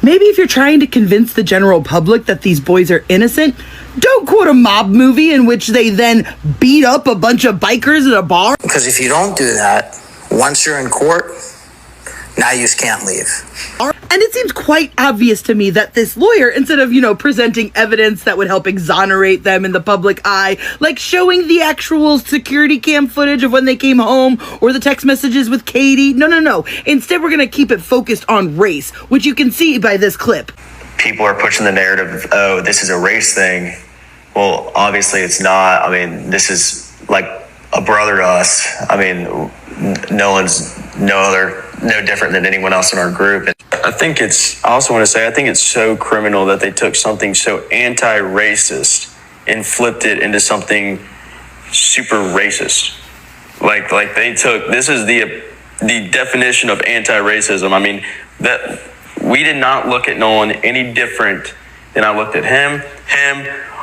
Maybe if you're trying to convince the general public that these boys are innocent, don't quote a mob movie in which they then beat up a bunch of bikers at a bar. Because if you don't do that, once you're in court, now you just can't leave. And it seems quite obvious to me that this lawyer, instead of, presenting evidence that would help exonerate them in the public eye, like showing the actual security cam footage of when they came home or the text messages with Katie. No. Instead, we're going to keep it focused on race, which you can see by this clip. People are pushing the narrative of, oh, this is a race thing. Well, obviously it's not. I mean, this is like a brother to us. I mean, Nolan's no different than anyone else in our group. I think it's so criminal that they took something so anti-racist and flipped it into something super racist. Like this is the definition of anti-racism. I mean, that we did not look at Nolan any different than I looked at him,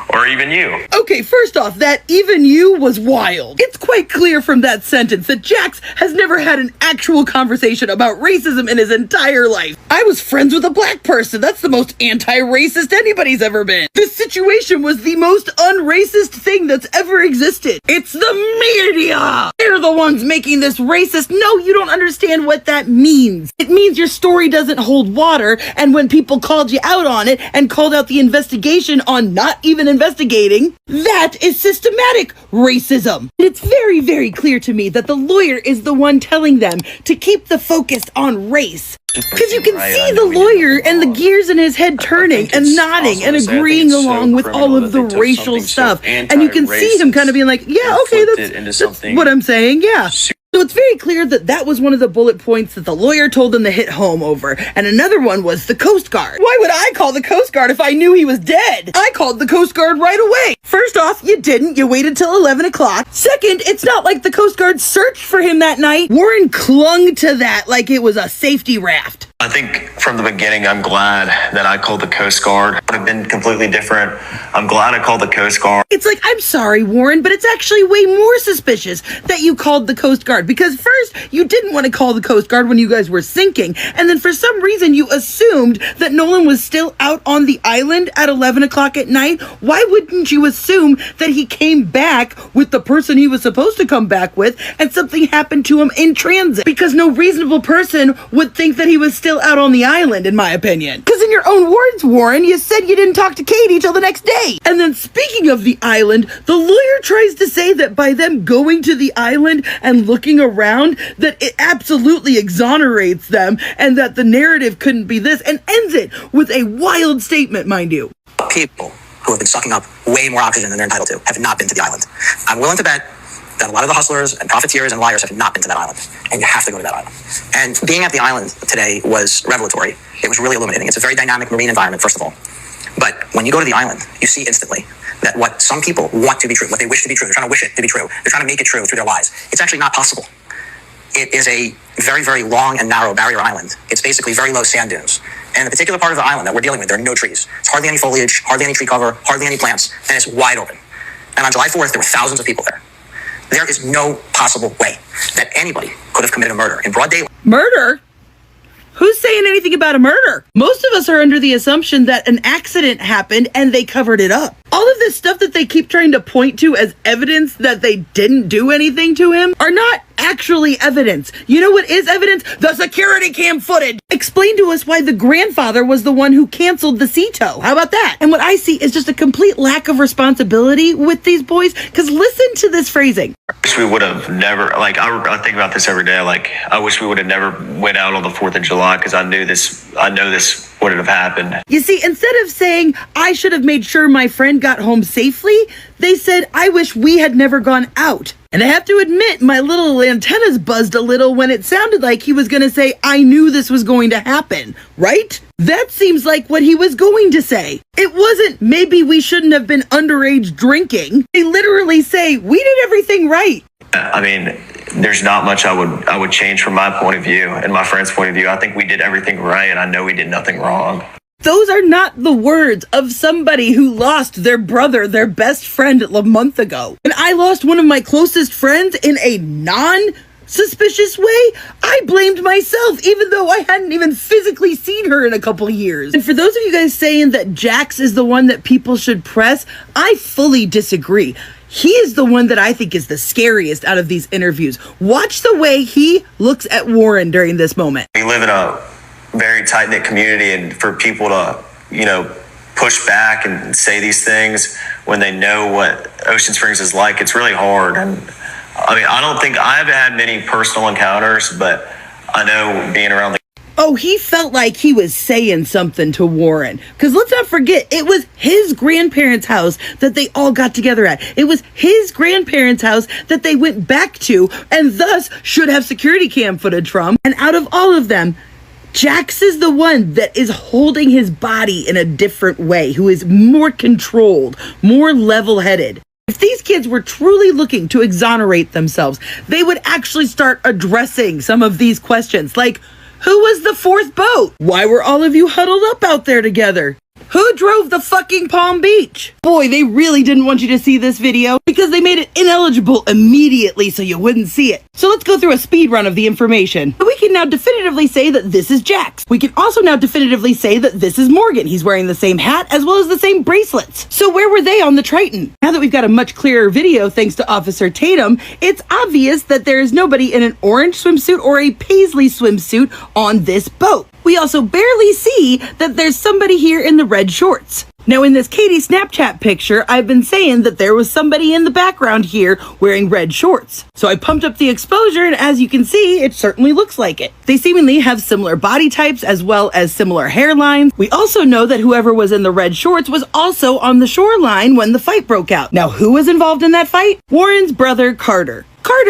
or even you. Okay, first off, that even you was wild. It's quite clear from that sentence that Jax has never had an actual conversation about racism in his entire life. I was friends with a black person. That's the most anti-racist anybody's ever been. This situation was the most unracist thing that's ever existed. It's the media. They're the ones making this racist. No, you don't understand what that means. It means your story doesn't hold water, and when people called you out on it and called out the investigation on not even investigating, that is systematic racism. It's very, very clear to me that the lawyer is the one telling them to keep the focus on race. Because you can see the lawyer and the gears in his head turning and nodding and agreeing along with all of the racial stuff. And you can see him kind of being like, yeah, okay, that's what I'm saying, yeah. So it's very clear that that was one of the bullet points that the lawyer told them to hit home over. And another one was the Coast Guard. Why would I call the Coast Guard if I knew he was dead? I called the Coast Guard right away. First off, you didn't. You waited till 11 o'clock. Second, it's not like the Coast Guard searched for him that night. Warren clung to that like it was a safety raft. I think from the beginning, I'm glad that I called the Coast Guard. It would have been completely different. I'm glad I called the Coast Guard. It's like, I'm sorry, Warren, but it's actually way more suspicious that you called the Coast Guard, because first, you didn't want to call the Coast Guard when you guys were sinking, and then for some reason, you assumed that Nolan was still out on the island at 11 o'clock at night. Why wouldn't you assume that he came back with the person he was supposed to come back with, and something happened to him in transit? Because no reasonable person would think that he was still out on the island, in my opinion. Because in your own words, Warren, you said you didn't talk to Katie till the next day. And then speaking of the island, the lawyer tries to say that by them going to the island and looking around, that it absolutely exonerates them and that the narrative couldn't be this, and ends it with a wild statement, mind you. People who have been sucking up way more oxygen than they're entitled to have not been to the island. I'm willing to bet that a lot of the hustlers and profiteers and liars have not been to that island, and you have to go to that island. And being at the island today was revelatory. It was really illuminating. It's a very dynamic marine environment, first of all. But when you go to the island, you see instantly that what some people want to be true, what they wish to be true, they're trying to wish it to be true. They're trying to make it true through their lies. It's actually not possible. It is a very, very long and narrow barrier island. It's basically very low sand dunes. And the particular part of the island that we're dealing with, there are no trees. It's hardly any foliage, hardly any tree cover, hardly any plants, and it's wide open. And on July 4th, there were thousands of people there. There is no possible way that anybody could have committed a murder in broad daylight. Murder? Who's saying anything about a murder? Most of us are under the assumption that an accident happened and they covered it up. All of this stuff that they keep trying to point to as evidence that they didn't do anything to him are not actually evidence. You know what is evidence? The security cam footage. Explain to us why the grandfather was the one who canceled the CETO. How about that? And what I see is just a complete lack of responsibility with these boys, because listen to this phrasing. I wish we would have never, I think about this every day, I wish we would have never went out on the 4th of July, because I know this wouldn't have happened. You see, instead of saying, I should have made sure my friend got home safely, they said, I wish we had never gone out. And I have to admit, my little antennas buzzed a little when it sounded like he was going to say, I knew this was going to happen, right? That seems like what he was going to say. It wasn't, maybe we shouldn't have been underage drinking. They literally say, we did everything right. I mean, there's not much I would change from my point of view and my friend's point of view. I think we did everything right, and I know we did nothing wrong. Those are not the words of somebody who lost their brother, their best friend, a month ago. And I lost one of my closest friends in a suspicious way, I blamed myself, even though I hadn't even physically seen her in a couple years. And for those of you guys saying that Jax is the one that people should press, I fully disagree. He is the one that I think is the scariest out of these interviews. Watch the way he looks at Warren during this moment. We live in a very tight-knit community, and for people to, push back and say these things when they know what Ocean Springs is like, it's really hard. And I don't think I haven't had many personal encounters, but I know being around the Oh, he felt like he was saying something to Warren. Because let's not forget, it was his grandparents' house that they all got together at. It was his grandparents' house that they went back to and thus should have security cam footage from. And out of all of them, Jax is the one that is holding his body in a different way, who is more controlled, more level-headed. If these kids were truly looking to exonerate themselves, they would actually start addressing some of these questions, like, who was the fourth boat? Why were all of you huddled up out there together? Who drove the fucking Palm Beach? Boy, they really didn't want you to see this video because they made it ineligible immediately so you wouldn't see it. So let's go through a speed run of the information. We can now definitively say that this is Jax. We can also now definitively say that this is Morgan. He's wearing the same hat as well as the same bracelets. So where were they on the Triton? Now that we've got a much clearer video thanks to Officer Tatum, it's obvious that there is nobody in an orange swimsuit or a paisley swimsuit on this boat. We also barely see that there's somebody here in the red shorts. Now in this Katie Snapchat picture, I've been saying that there was somebody in the background here wearing red shorts. So I pumped up the exposure and as you can see, it certainly looks like it. They seemingly have similar body types as well as similar hairlines. We also know that whoever was in the red shorts was also on the shoreline when the fight broke out. Now who was involved in that fight? Warren's brother, Carter,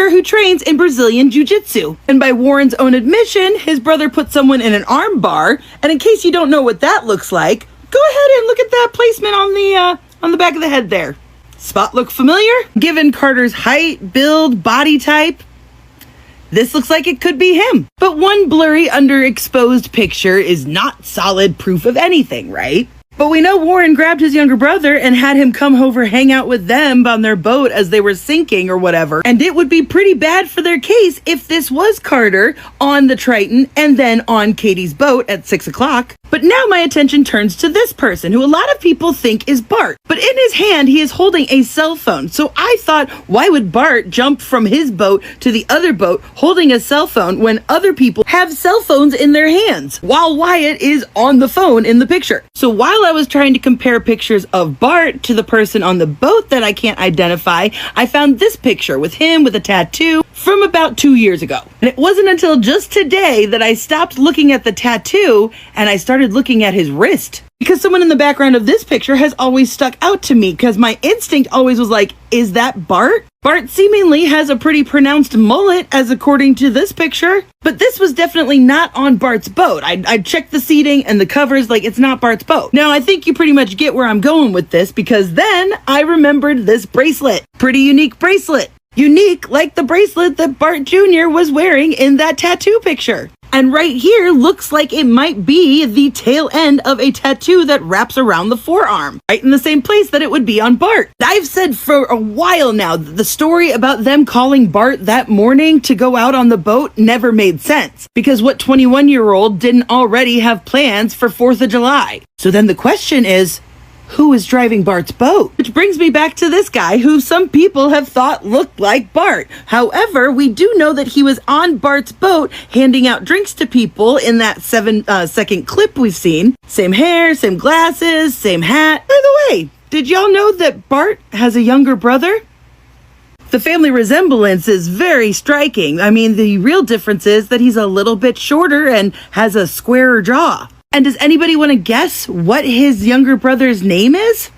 who trains in Brazilian Jiu-Jitsu. And by Warren's own admission, his brother put someone in an arm bar. And in case you don't know what that looks like, go ahead and look at that placement on the back of the head there. Spot look familiar? Given Carter's height, build, body type, this looks like it could be him. But one blurry underexposed picture is not solid proof of anything, right? But we know Warren grabbed his younger brother and had him come over hang out with them on their boat as they were sinking or whatever. And it would be pretty bad for their case if this was Carter on the Triton and then on Katie's boat at 6 o'clock. But now my attention turns to this person who a lot of people think is Bart. But in his hand, he is holding a cell phone. So I thought, why would Bart jump from his boat to the other boat holding a cell phone when other people have cell phones in their hands while Wyatt is on the phone in the picture? So while I was trying to compare pictures of Bart to the person on the boat that I can't identify, I found this picture with him with a tattoo from about 2 years ago. And it wasn't until just today that I stopped looking at the tattoo and I started looking at his wrist. Because someone in the background of this picture has always stuck out to me because my instinct always was like, is that Bart? Bart seemingly has a pretty pronounced mullet as according to this picture, but this was definitely not on Bart's boat. I checked the seating and the covers, like it's not Bart's boat. Now I think you pretty much get where I'm going with this because then I remembered this bracelet. Pretty unique bracelet. Unique like the bracelet that Bart Jr. was wearing in that tattoo picture. And right here looks like it might be the tail end of a tattoo that wraps around the forearm, right in the same place that it would be on Bart. I've said for a while now that the story about them calling Bart that morning to go out on the boat never made sense, because what 21-year-old didn't already have plans for 4th of July? So then the question is, who is driving Bart's boat? Which brings me back to this guy who some people have thought looked like Bart. However, we do know that he was on Bart's boat handing out drinks to people in that 7-second clip we've seen. Same hair, same glasses, same hat. By the way, did y'all know that Bart has a younger brother? The family resemblance is very striking. I mean, the real difference is that he's a little bit shorter and has a squarer jaw. And does anybody want to guess what his younger brother's name is?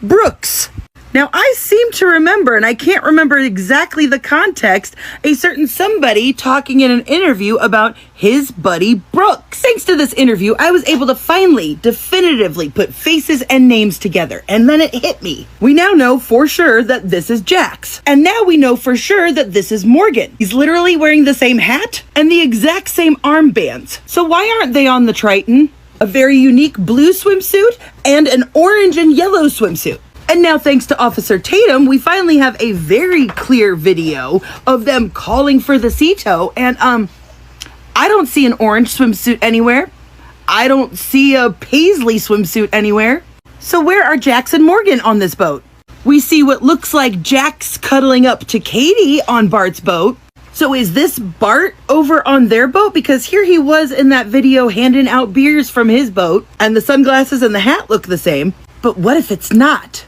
Brooks. Now, I seem to remember, and I can't remember exactly the context, a certain somebody talking in an interview about his buddy Brooks. Thanks to this interview, I was able to finally, definitively put faces and names together, and then it hit me. We now know for sure that this is Jax. And now we know for sure that this is Morgan. He's literally wearing the same hat and the exact same armbands. So why aren't they on the Triton? A very unique blue swimsuit and an orange and yellow swimsuit. And now, thanks to Officer Tatum, we finally have a very clear video of them calling for the Cito. And, I don't see an orange swimsuit anywhere. I don't see a paisley swimsuit anywhere. So where are Jax and Morgan on this boat? We see what looks like Jax cuddling up to Katie on Bart's boat. So is this Bart over on their boat? Because here he was in that video handing out beers from his boat, and the sunglasses and the hat look the same. But what if it's not?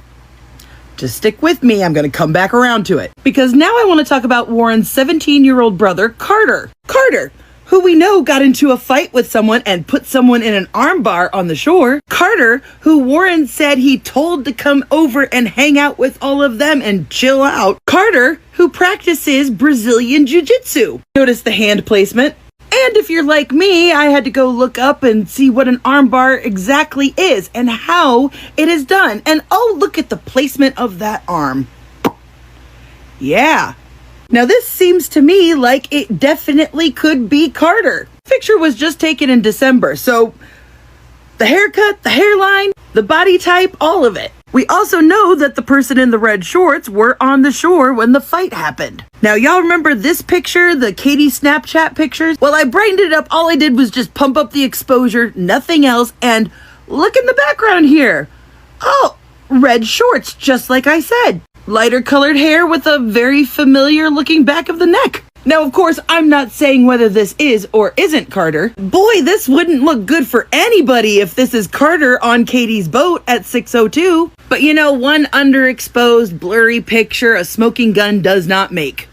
Just stick with me, I'm going to come back around to it. Because now I want to talk about Warren's 17-year-old brother, Carter. Carter, who we know got into a fight with someone and put someone in an armbar on the shore. Carter, who Warren said he told to come over and hang out with all of them and chill out. Carter, who practices Brazilian Jiu-Jitsu. Notice the hand placement. And if you're like me, I had to go look up and see what an armbar exactly is and how it is done. And oh, look at the placement of that arm. Yeah. Now this seems to me like it definitely could be Carter. Picture was just taken in December, so the haircut, the hairline, the body type, all of it. We also know that the person in the red shorts were on the shore when the fight happened. Now y'all remember this picture, the Katie Snapchat pictures? Well, I brightened it up. All I did was just pump up the exposure, nothing else. And look in the background here. Oh, red shorts, just like I said. Lighter colored hair with a very familiar looking back of the neck. Now, of course, I'm not saying whether this is or isn't Carter. Boy, this wouldn't look good for anybody if this is Carter on Katie's boat at 6:02. But you know, one underexposed, blurry picture a smoking gun does not make.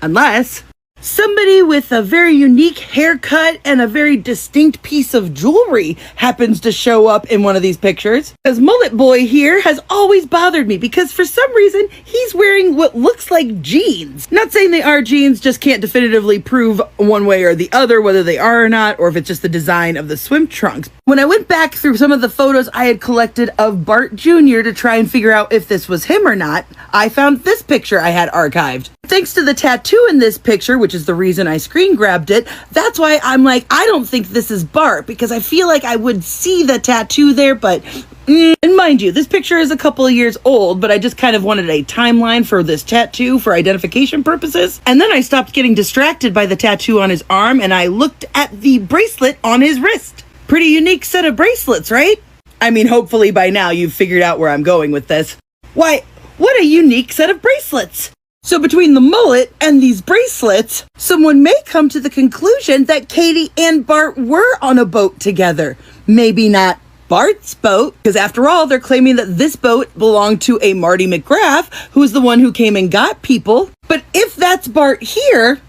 Unless somebody with a very unique haircut and a very distinct piece of jewelry happens to show up in one of these pictures. Because Mullet Boy here has always bothered me because for some reason he's wearing what looks like jeans. Not saying they are jeans, just can't definitively prove one way or the other whether they are or not, or if it's just the design of the swim trunks. When I went back through some of the photos I had collected of Bart Jr. to try and figure out if this was him or not, I found this picture I had archived. Thanks to the tattoo in this picture, which is the reason I screen grabbed it, that's why I'm like, I don't think this is Bart, because I feel like I would see the tattoo there, but and mind you, this picture is a couple of years old, but I just kind of wanted a timeline for this tattoo for identification purposes. And then I stopped getting distracted by the tattoo on his arm, and I looked at the bracelet on his wrist. Pretty unique set of bracelets, right? I mean, hopefully by now you've figured out where I'm going with this. Why, what a unique set of bracelets. So between the mullet and these bracelets, someone may come to the conclusion that Katie and Bart were on a boat together. Maybe not Bart's boat, because after all, they're claiming that this boat belonged to a Marty McGrath, who's the one who came and got people. But if that's Bart here,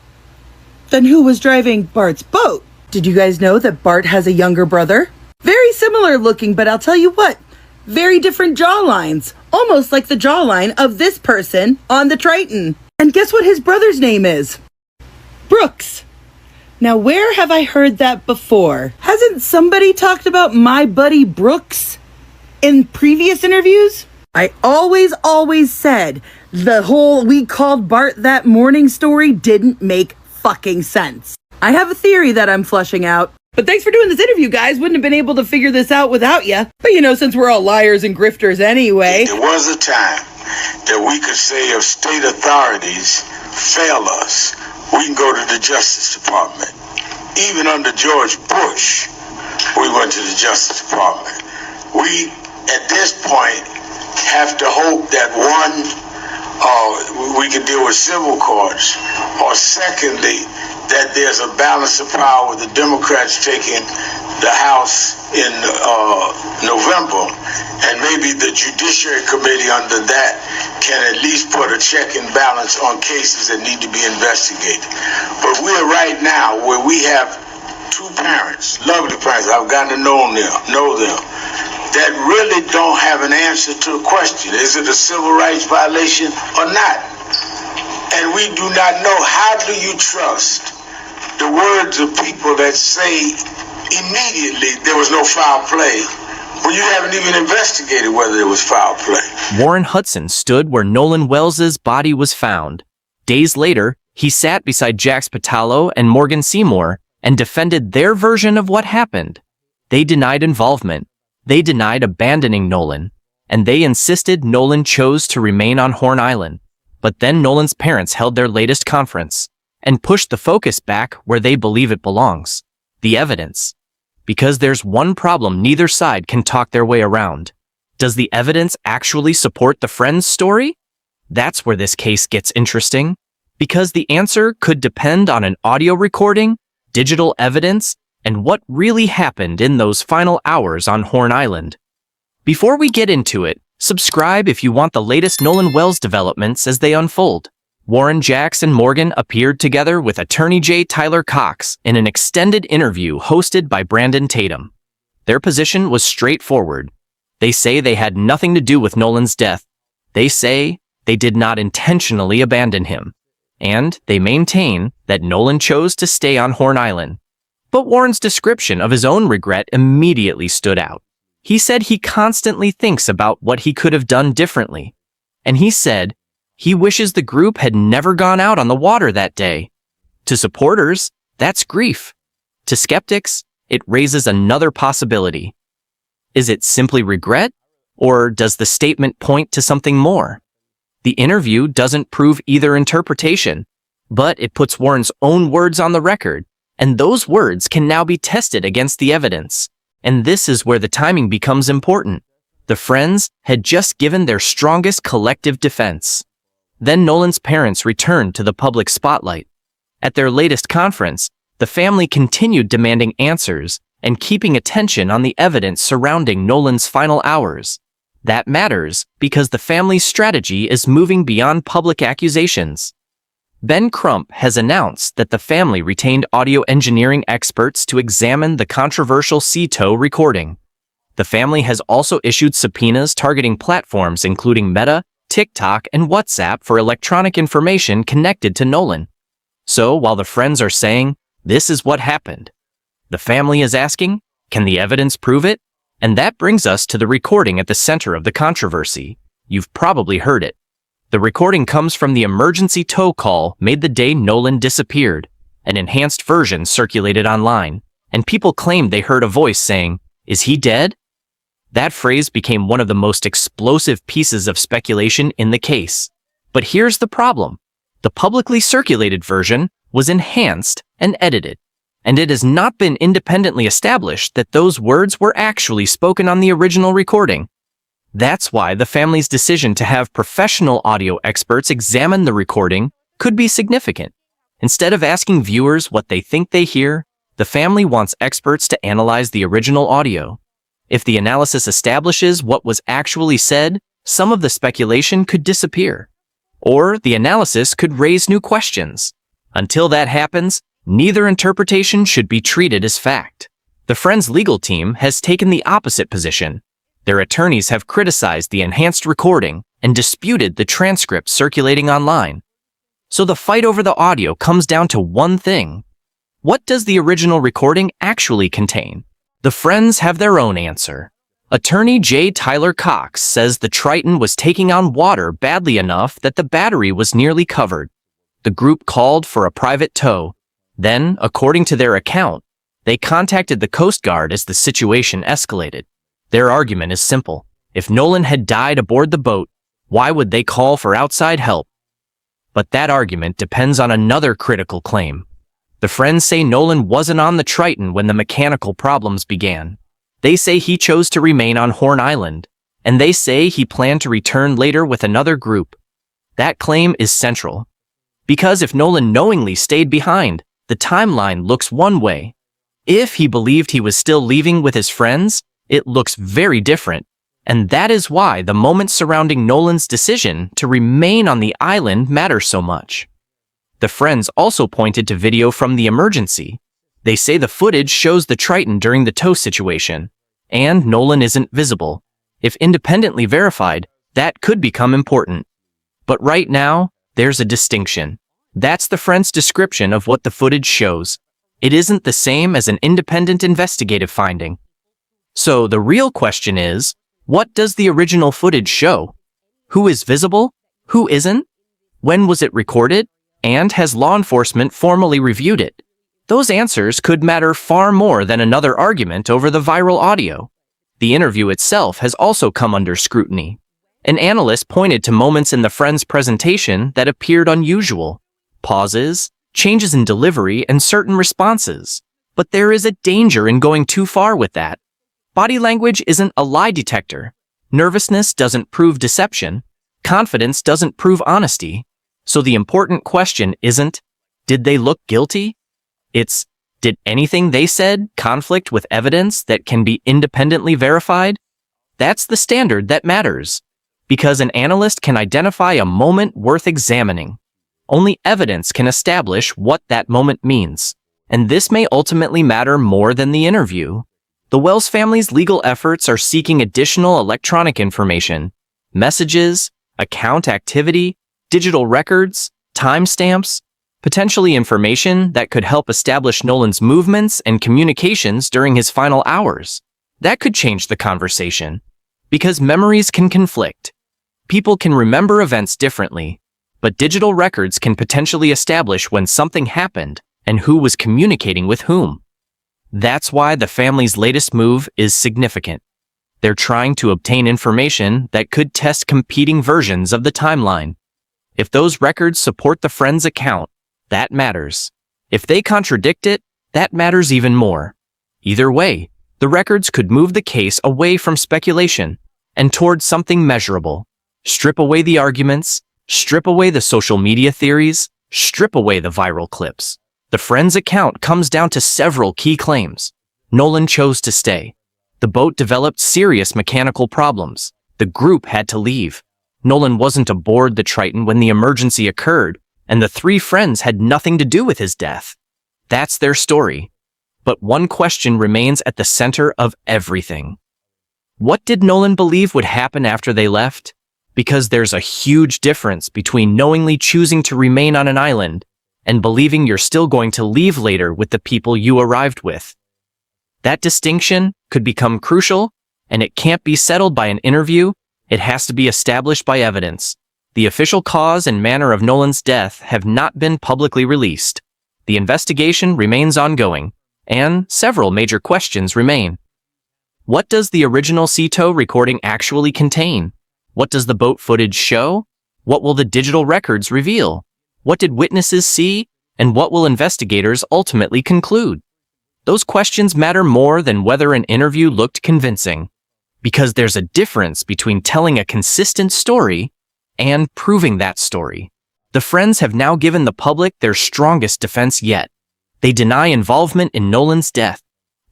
then who was driving Bart's boat? Did you guys know that Bart has a younger brother? Very similar looking, but I'll tell you what, very different jawlines. Almost like the jawline of this person on the Triton. And guess what his brother's name is? Brooks. Now, where have I heard that before? Hasn't somebody talked about my buddy Brooks in previous interviews? I always said the whole "we called Bart that morning" story didn't make fucking sense. I have a theory that I'm flushing out. But thanks for doing this interview, guys. Wouldn't have been able to figure this out without you. But you know, since we're all liars and grifters anyway. There was a time that we could say if state authorities fail us, we can go to the Justice Department. Even under George Bush, we went to the Justice Department. We, at this point, have to hope that we can deal with civil courts, or secondly, that there's a balance of power with the Democrats taking the House in November, and maybe the Judiciary Committee under that can at least put a check and balance on cases that need to be investigated. But we're right now where we have two parents, lovely parents, I've gotten to know them, that really don't have an answer to the question, is it a civil rights violation or not? And we do not know. How do you trust the words of people that say immediately there was no foul play when you haven't even investigated whether there was foul play? Warren Hudson stood where Nolan Wells' body was found. Days later, he sat beside Jax Pitalo and Morgan Seymour and defended their version of what happened. They denied involvement. They denied abandoning Nolan. and they insisted Nolan chose to remain on Horn Island. But then Nolan's parents held their latest conference and pushed the focus back where they believe it belongs: the evidence. Because there's one problem neither side can talk their way around. Does the evidence actually support the friend's story? That's where this case gets interesting, because the answer could depend on an audio recording, digital evidence, and what really happened in those final hours on Horn Island. Before we get into it, subscribe if you want the latest Nolan Wells developments as they unfold. Warren, Jax, and Morgan appeared together with attorney J. Tyler Cox in an extended interview hosted by Brandon Tatum. Their position was straightforward. They say they had nothing to do with Nolan's death. They say they did not intentionally abandon him. And they maintain that Nolan chose to stay on Horn Island. But Warren's description of his own regret immediately stood out. He said he constantly thinks about what he could have done differently. And he said he wishes the group had never gone out on the water that day. To supporters, that's grief. To skeptics, it raises another possibility. Is it simply regret, or does the statement point to something more? The interview doesn't prove either interpretation, but it puts Warren's own words on the record, and those words can now be tested against the evidence. And this is where the timing becomes important. The friends had just given their strongest collective defense. Then Nolan's parents returned to the public spotlight. At their latest conference, the family continued demanding answers and keeping attention on the evidence surrounding Nolan's final hours. That matters because the family's strategy is moving beyond public accusations. Ben Crump has announced that the family retained audio engineering experts to examine the controversial Cito recording. The family has also issued subpoenas targeting platforms including Meta, TikTok, and WhatsApp for electronic information connected to Nolan. So while the friends are saying, this is what happened, the family is asking, can the evidence prove it? And that brings us to the recording at the center of the controversy. You've probably heard it. The recording comes from the emergency tow call made the day Nolan disappeared. An enhanced version circulated online, and people claimed they heard a voice saying, "Is he dead?" That phrase became one of the most explosive pieces of speculation in the case. But here's the problem. The publicly circulated version was enhanced and edited, and it has not been independently established that those words were actually spoken on the original recording. That's why the family's decision to have professional audio experts examine the recording could be significant. Instead of asking viewers what they think they hear, the family wants experts to analyze the original audio. If the analysis establishes what was actually said, some of the speculation could disappear. Or the analysis could raise new questions. Until that happens, neither interpretation should be treated as fact. The Friends' legal team has taken the opposite position. Their attorneys have criticized the enhanced recording and disputed the transcript circulating online. So the fight over the audio comes down to one thing. What does the original recording actually contain? The Friends have their own answer. Attorney J. Tyler Cox says the Triton was taking on water badly enough that the battery was nearly covered. The group called for a private tow. Then, according to their account, they contacted the Coast Guard as the situation escalated. Their argument is simple. If Nolan had died aboard the boat, why would they call for outside help? But that argument depends on another critical claim. The Friends say Nolan wasn't on the Triton when the mechanical problems began. They say he chose to remain on Horn Island, and they say he planned to return later with another group. That claim is central. Because if Nolan knowingly stayed behind, the timeline looks one way. If he believed he was still leaving with his friends, it looks very different. And that is why the moments surrounding Nolan's decision to remain on the island matter so much. The Friends also pointed to video from the emergency. They say the footage shows the Triton during the tow situation, and Nolan isn't visible. If independently verified, that could become important. But right now, there's a distinction. That's the Friends' description of what the footage shows. It isn't the same as an independent investigative finding. So the real question is, what does the original footage show? Who is visible? Who isn't? When was it recorded? And has law enforcement formally reviewed it? Those answers could matter far more than another argument over the viral audio. The interview itself has also come under scrutiny. An analyst pointed to moments in the Friends presentation that appeared unusual. Pauses, changes in delivery, and certain responses. But there is a danger in going too far with that. Body language isn't a lie detector. Nervousness doesn't prove deception. Confidence doesn't prove honesty. So the important question isn't, did they look guilty? It's, did anything they said conflict with evidence that can be independently verified? That's the standard that matters. Because an analyst can identify a moment worth examining. Only evidence can establish what that moment means. And this may ultimately matter more than the interview. The Wells family's legal efforts are seeking additional electronic information, messages, account activity, digital records, timestamps, potentially information that could help establish Nolan's movements and communications during his final hours. That could change the conversation. Because memories can conflict. People can remember events differently, but digital records can potentially establish when something happened and who was communicating with whom. That's why the family's latest move is significant. They're trying to obtain information that could test competing versions of the timeline. If those records support the Friends' account, that matters. If they contradict it, that matters even more. Either way, the records could move the case away from speculation and toward something measurable. Strip away the arguments, strip away the social media theories, strip away the viral clips. The Friends' account comes down to several key claims. Nolan chose to stay. The boat developed serious mechanical problems. The group had to leave. Nolan wasn't aboard the Triton when the emergency occurred, and the three friends had nothing to do with his death. That's their story. But one question remains at the center of everything. What did Nolan believe would happen after they left? Because there's a huge difference between knowingly choosing to remain on an island and believing you're still going to leave later with the people you arrived with. That distinction could become crucial, and it can't be settled by an interview. It has to be established by evidence. The official cause and manner of Nolan's death have not been publicly released. The investigation remains ongoing, and several major questions remain. What does the original CETO recording actually contain? What does the boat footage show? What will the digital records reveal? What did witnesses see? And what will investigators ultimately conclude? Those questions matter more than whether an interview looked convincing. Because there's a difference between telling a consistent story and proving that story. The Friends have now given the public their strongest defense yet. They deny involvement in Nolan's death.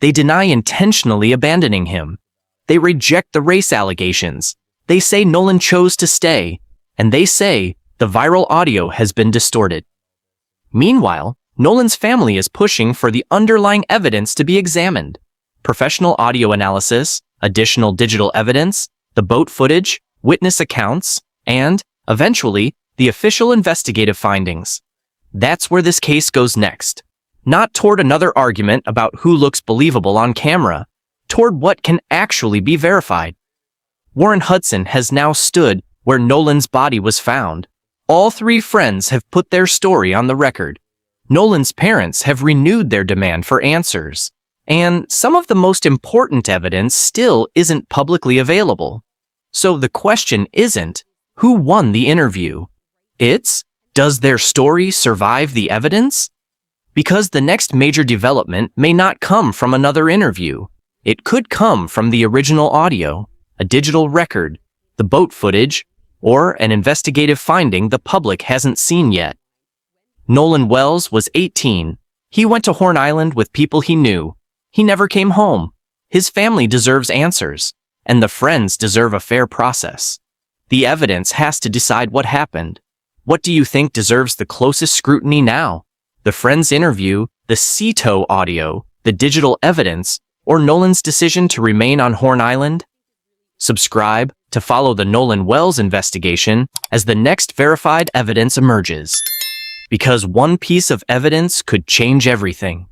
They deny intentionally abandoning him. They reject the race allegations. They say Nolan chose to stay. And they say the viral audio has been distorted. Meanwhile, Nolan's family is pushing for the underlying evidence to be examined. Professional audio analysis, additional digital evidence, the boat footage, witness accounts, and, eventually, the official investigative findings. That's where this case goes next. Not toward another argument about who looks believable on camera, toward what can actually be verified. Warren Hudson has now stood where Nolan's body was found. All three friends have put their story on the record. Nolan's parents have renewed their demand for answers. And some of the most important evidence still isn't publicly available. So the question isn't, who won the interview? It's, does their story survive the evidence? Because the next major development may not come from another interview. It could come from the original audio, a digital record, the boat footage, or an investigative finding the public hasn't seen yet. Nolan Wells was 18. He went to Horn Island with people he knew. He never came home. His family deserves answers, and the Friends deserve a fair process. The evidence has to decide what happened. What do you think deserves the closest scrutiny now? The Friends interview, the CETO audio, the digital evidence, or Nolan's decision to remain on Horn Island? Subscribe to follow the Nolan Wells investigation as the next verified evidence emerges. Because one piece of evidence could change everything.